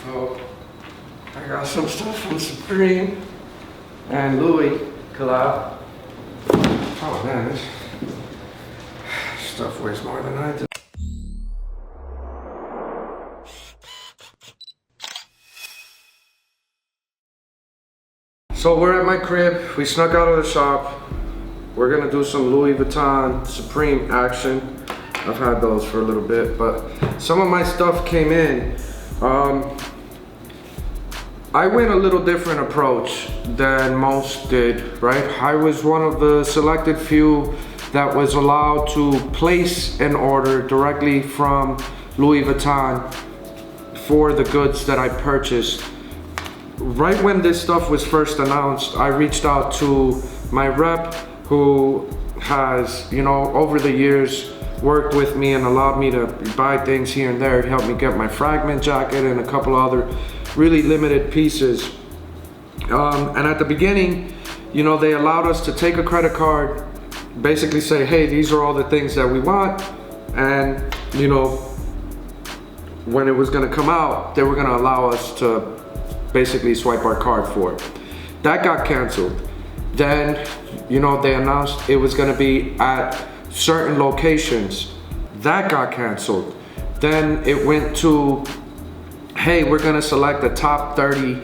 So I got some stuff from Supreme and Louis collab. Oh man, this stuff weighs more than I do. So we're at my crib. We snuck out of the shop. We're gonna do some Louis Vuitton Supreme action. I've had those for a little bit, but some of my stuff came in. I went a little different approach than most did, right? I was one of the selected few that was allowed to place an order directly from Louis Vuitton for the goods that I purchased. Right when this stuff was first announced, I reached out to my rep who has, you know, over the years worked with me and allowed me to buy things here and there. He helped me get my fragment jacket and a couple other really limited pieces. And at the beginning, you know, they allowed us to take a credit card, basically say, hey, these are all the things that we want. And, you know, when it was gonna come out, they were gonna allow us to basically swipe our card for it. That got canceled. Then, you know, they announced it was gonna be at certain locations. That got canceled. Then it went to, hey, we're gonna select the top 30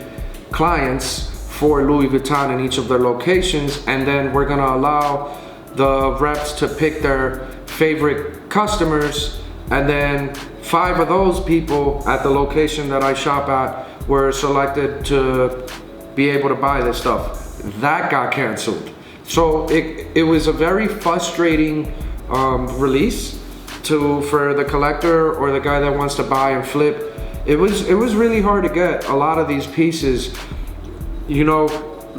clients for Louis Vuitton in each of their locations, and then we're gonna allow the reps to pick their favorite customers, and then 5 of those people at the location that I shop at were selected to be able to buy this stuff. That got canceled. So it was a very frustrating release for the collector or the guy that wants to buy and flip. It was really hard to get a lot of these pieces. You know,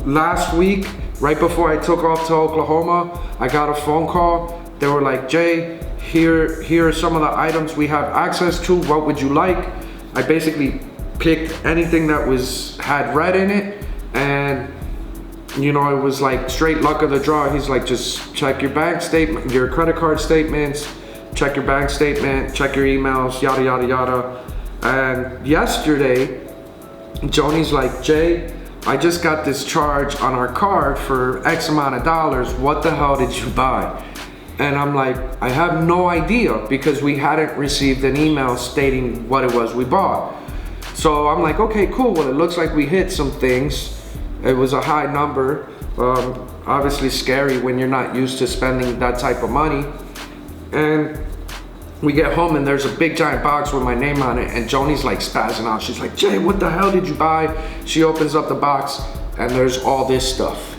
last week, right before I took off to Oklahoma, I got a phone call. They were like, Jay, here are some of the items we have access to. What would you like? I basically picked anything that had red in it, and you know, it was like straight luck of the draw. He's like, just check your bank statement, your credit card statements, check your bank statement, check your emails, yada, yada, yada. And yesterday, Joni's like, Jay, I just got this charge on our card for X amount of dollars. What the hell did you buy? And I'm like, I have no idea, because we hadn't received an email stating what it was we bought. So I'm like, okay, cool. Well, it looks like we hit some things. It was a high number. Obviously scary when you're not used to spending that type of money. And we get home and there's a big giant box with my name on it, and Joni's like spazzing out. She's like, Jay, what the hell did you buy? She opens up the box and there's all this stuff,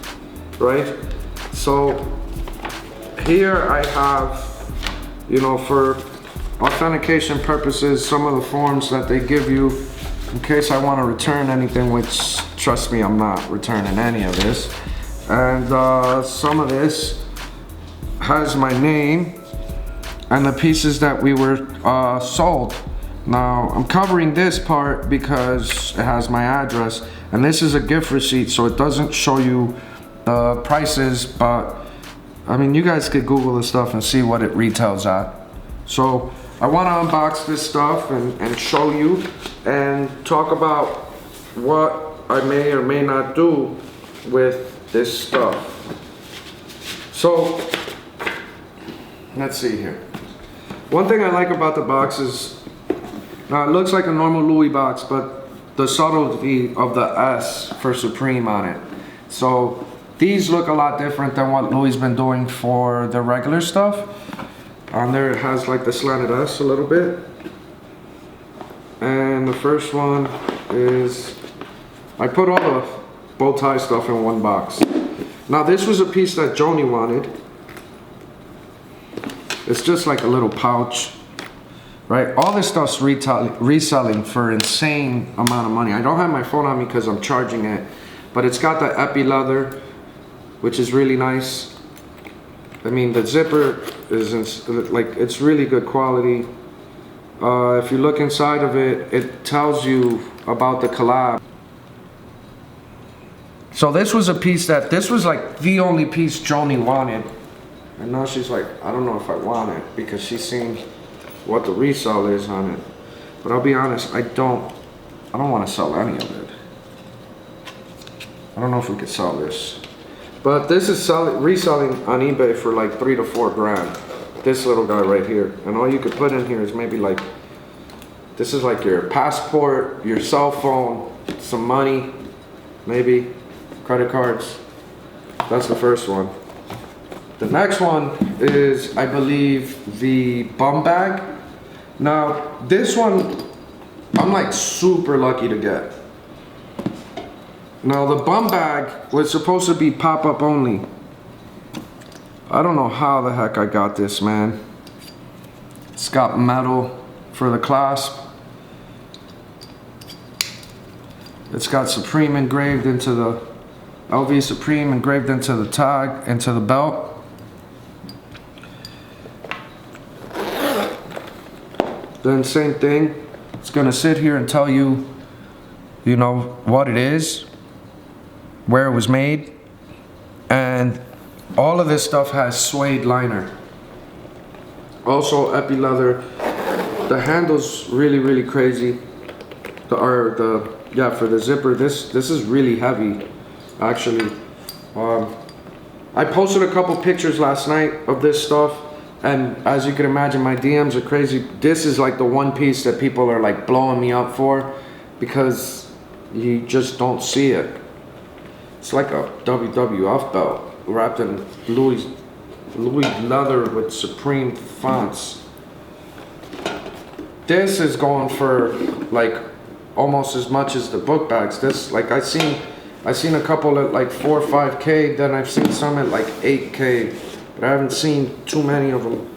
right? So here I have, you know, for authentication purposes, some of the forms that they give you in case I want to return anything, which, trust me, I'm not returning any of this. And some of this has my name and the pieces that we were sold. Now, I'm covering this part because it has my address, and this is a gift receipt, so it doesn't show you the prices, but I mean, you guys could Google this stuff and see what it retails at. So I want to unbox this stuff and show you and talk about what I may or may not do with this stuff. So let's see here. One thing I like about the box is, now it looks like a normal Louis box, but the subtlety of the S for Supreme on it. So these look a lot different than what Louis been doing for the regular stuff. On there it has like the slanted S a little bit. And the first one is, I put all the bow tie stuff in one box. Now this was a piece that Joni wanted. It's just like a little pouch, right? All this stuff's reselling for insane amount of money. I don't have my phone on me because I'm charging it, but it's got the epi leather, which is really nice. I mean, the zipper is it's really good quality. If you look inside of it, it tells you about the collab. So this was a piece this was like the only piece Joni wanted. And now she's like, I don't know if I want it, because she's seen what the resale is on it. But I'll be honest, I don't I don't want to sell any of it. I don't know if we could sell this. But this is reselling on eBay for like 3 to 4 grand. This little guy right here. And all you could put in here is maybe like, this is like your passport, your cell phone, some money, maybe credit cards. That's the first one. The next one is, I believe, the bum bag. Now, this one, I'm like super lucky to get. Now, the bum bag was supposed to be pop-up only. I don't know how the heck I got this, man. It's got metal for the clasp. It's got Supreme engraved into the, LV Supreme engraved into the tag, into the belt. Then same thing, it's gonna sit here and tell you, you know, what it is, where it was made, and all of this stuff has suede liner. Also epi leather. The handle's really crazy. For the zipper, this is really heavy, actually. I posted a couple pictures last night of this stuff, and as you can imagine, my DMs are crazy. This is like the one piece that people are like blowing me up for, because you just don't see it. It's like a WWF belt wrapped in Louis leather with Supreme fonts. This is going for like almost as much as the book bags. This, like, I seen a couple at like 4 or 5K, then I've seen some at like 8K, but I haven't seen too many of them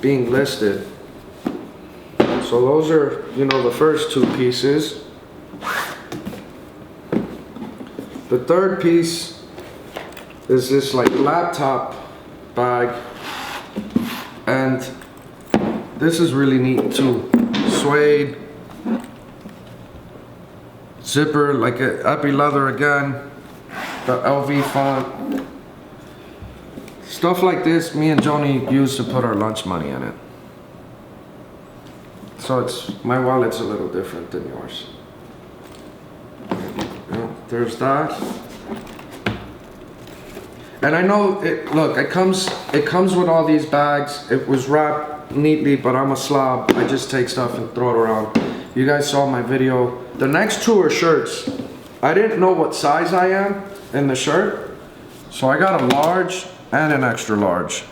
being listed. So those are, you know, the first 2 pieces. The third piece is this like laptop bag, and this is really neat too. Suede zipper, like a epi leather again, the LV font. Stuff like this, me and Joni used to put our lunch money in it. So it's, my wallet's a little different than yours. Yeah, there's that. And I know it, look, it comes with all these bags. It was wrapped neatly, but I'm a slob. I just take stuff and throw it around. You guys saw my video. The next 2 are shirts. I didn't know what size I am in the shirt, so I got a large and an extra large.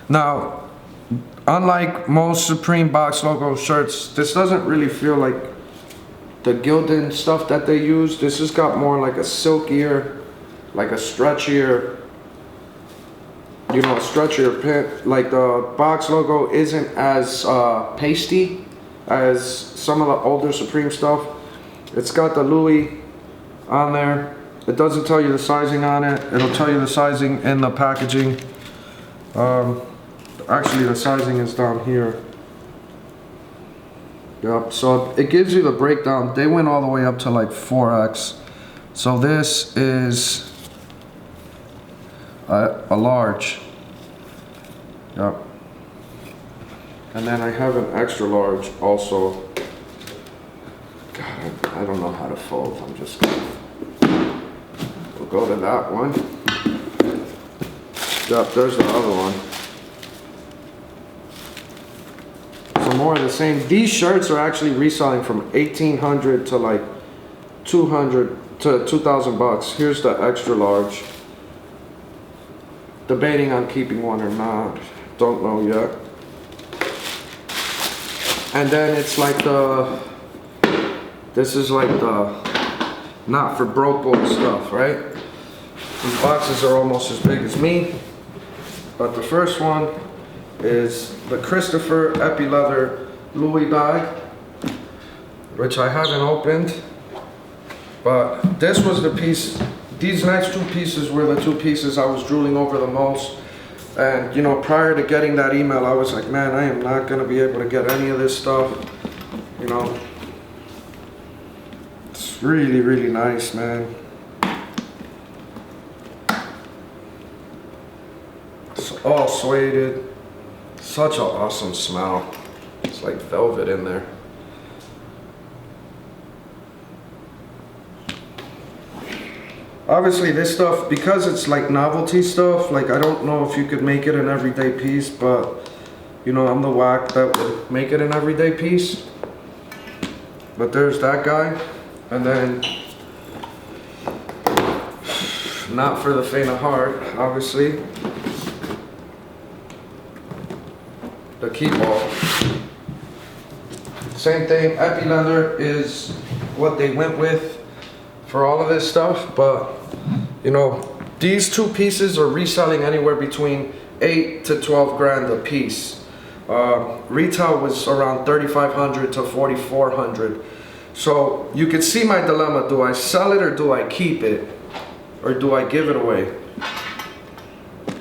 Now, unlike most Supreme box logo shirts, this doesn't really feel like the Gildan stuff that they use. This has got more like a silkier, like a stretchier, you know, a stretchier print. Like the box logo isn't as pasty as some of the older Supreme stuff. It's got the Louis on there. It doesn't tell you the sizing on it. It'll tell you the sizing in the packaging. Actually, the sizing is down here. Yep, so it gives you the breakdown. They went all the way up to like 4X. So this is a large. Yep. And then I have an extra large also. God, I don't know how to fold. I'm just gonna, we'll go to that one. Yep, there's the other one. So more of the same. These shirts are actually reselling from 1,800 to like 200 to 2,000 bucks. Here's the extra large. Debating on keeping one or not. Don't know yet. And then it's like this is like the not for broke boy stuff, right? These boxes are almost as big as me. But the first one is the Christopher Epi Leather Louis bag, which I haven't opened. But this was the piece, these next 2 pieces were the 2 pieces I was drooling over the most. And you know, prior to getting that email, I was like, man, I am not gonna be able to get any of this stuff. You know, it's really nice, man. It's all suede. Such an awesome smell. It's like velvet in there. Obviously this stuff, because it's like novelty stuff, like I don't know if you could make it an everyday piece, but you know, I'm the whack that would make it an everyday piece. But there's that guy, and then not for the faint of heart, obviously, the key ball. Same thing, epi leather is what they went with for all of this stuff, but you know, these two pieces are reselling anywhere between 8 to 12 grand a piece. Retail was around 3,500 to 4,400. So you can see my dilemma. Do I sell it or do I keep it? Or do I give it away?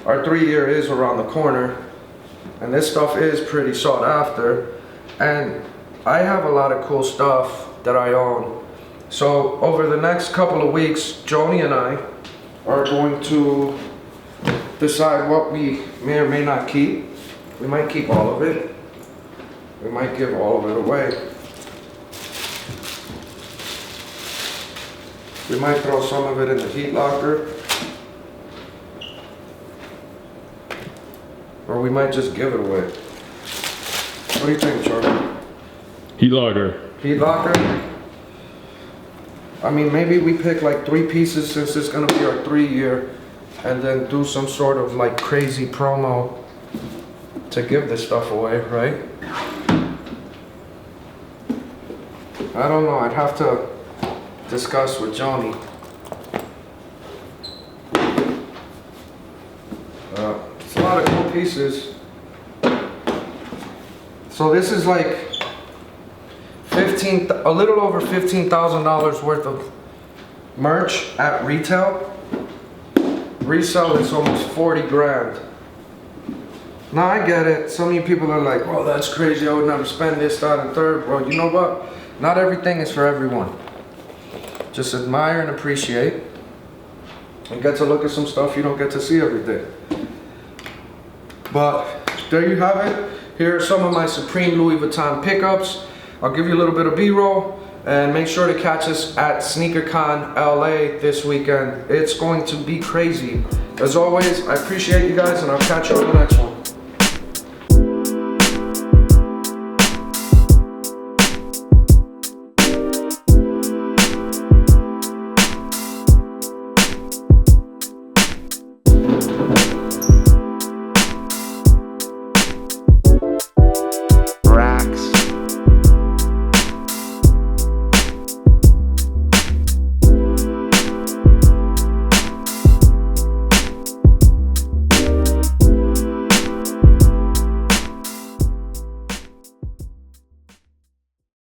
Our 3-year is around the corner, and this stuff is pretty sought after. And I have a lot of cool stuff that I own. So over the next couple of weeks, Joni and I are going to decide what we may or may not keep. We might keep all of it. We might give all of it away. We might throw some of it in the heat locker. Or we might just give it away. What do you think, Charlie? Heat locker. Heat locker? I mean, maybe we pick like 3 pieces since it's gonna be our 3-year, and then do some sort of like crazy promo to give this stuff away, right? I don't know, I'd have to discuss with Joni. It's a lot of cool pieces. So this is like a little over $15,000 worth of merch at retail. Resell is almost 40 grand. Now I get it. So many people are like, well, that's crazy. I would never spend this, that, and third. Well, you know what? Not everything is for everyone. Just admire and appreciate. And get to look at some stuff you don't get to see every day. But there you have it. Here are some of my Supreme Louis Vuitton pickups. I'll give you a little bit of B-roll. And make sure to catch us at SneakerCon LA this weekend. It's going to be crazy. As always, I appreciate you guys, and I'll catch you on the next one.